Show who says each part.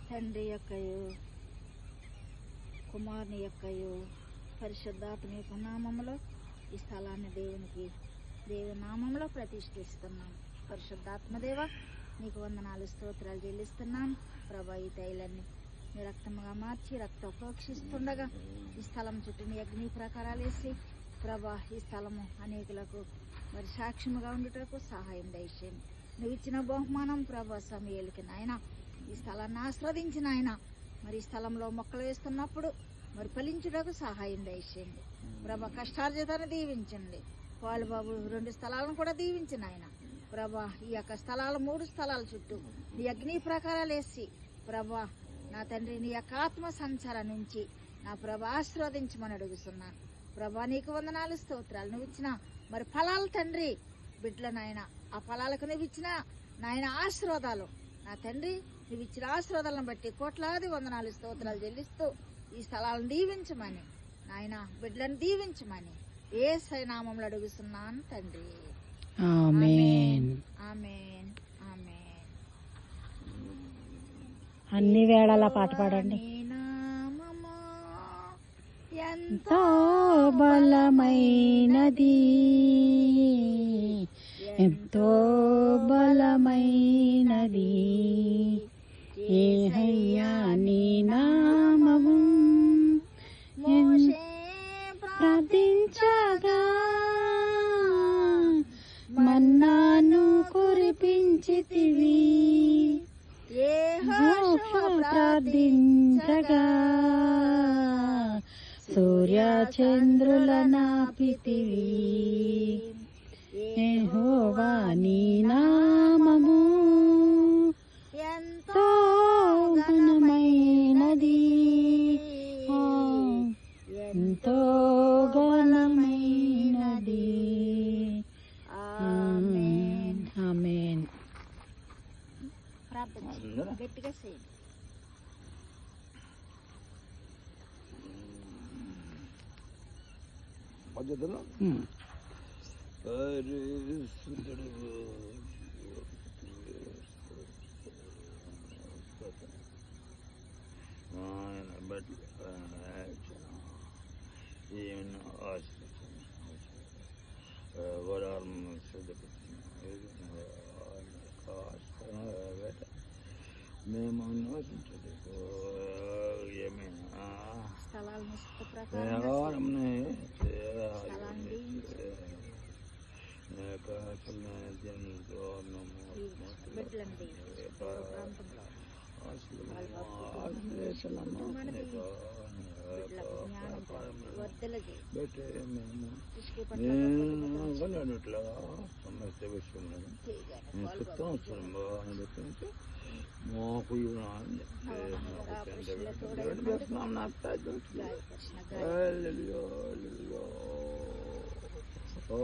Speaker 1: తండ్రి యొక్కయు కుమారుని యొక్కయు పరిశుద్ధాత్మ యొక్క నామములో ఈ స్థలాన్ని దేవుని నామంలో ప్రతిష్ఠిస్తున్నాం. పరిశుద్ధాత్మదేవ నీకు వందనాలు స్తోత్రాలు చెల్లిస్తున్నాం ప్రభా. ఈ తైలాన్ని నీ రక్తముగా మార్చి రక్తం ప్రోక్షిస్తుండగా ఈ స్థలం చుట్టూ నీ అగ్ని ప్రకారాలు వేసి ప్రభా ఈ స్థలము అనేకులకు మరి సాక్ష్యముగా ఉండుటకు సహాయం దయచేయండి. నువ్వు ఇచ్చిన బహుమానం ప్రభా సమయాలకి నాయన ఈ స్థలాన్ని ఆస్వాదించిన ఆయన మరి ఈ స్థలంలో మొక్కలు వేస్తున్నప్పుడు మరి ఫలించుటకు సహాయం దయచేయండి ప్రభా. కష్టార్జితాన్ని దీవించండి. పాలుబాబు 2 స్థలాలను కూడా దీవించిన ఆయన ప్రభా. ఈ యొక్క స్థలాలు 3 స్థలాల చుట్టూ నీ అగ్ని ప్రకారాలు వేసి ప్రభా నా తండ్రి నీ యొక్క ఆత్మ సంచారం నుంచి నా ప్రభా ఆశీర్వదించమని అడుగుతున్నాను ప్రభా. నీకు వందనాలు స్తోత్రాలు. నువ్వు ఇచ్చిన మరి ఫలాలు తండ్రి బిడ్డల నాయన ఆ ఫలాలకు నువ్వు ఇచ్చిన నాయన ఆశీర్వాదాలు నా తండ్రి నువ్వు ఇచ్చిన ఆశీర్వాదాలను బట్టి కోట్లాది వందనాలు స్తోత్రాలు చెల్లిస్తూ ఈ స్థలాలను దీవించమని నాయన బిడ్డలను దీవించమని యేసు నామములో అడుగుతున్నాను తండ్రి.
Speaker 2: ఆమేన్.
Speaker 1: ఆమేన్. ఆమేన్.
Speaker 2: అన్ని వేళలా పాట పాడండి.
Speaker 1: ఎంతో
Speaker 2: బలమైనది, ఎంతో బలమైనది యేహోవా నీ నామము. ప్రార్థించగా మన్నాను కురిపించితివి, ప్రార్థించగా సూర్య చంద్రుల నాపితివి. యెహోవా నీ నామము ఎంతో ఘనమైనది, ఎంతో ఘనమైనది. ఆమేన్. ఆమేన్.
Speaker 1: ప్రార్థన గట్టిగా చేయండి.
Speaker 3: పద్ధతిలో ఆయన బట్టి ఈమెను వరాలను మేము ఏమైనా
Speaker 1: స్థలాలను
Speaker 3: సమస్య విషయంలో చెప్తాం మాకు నాకు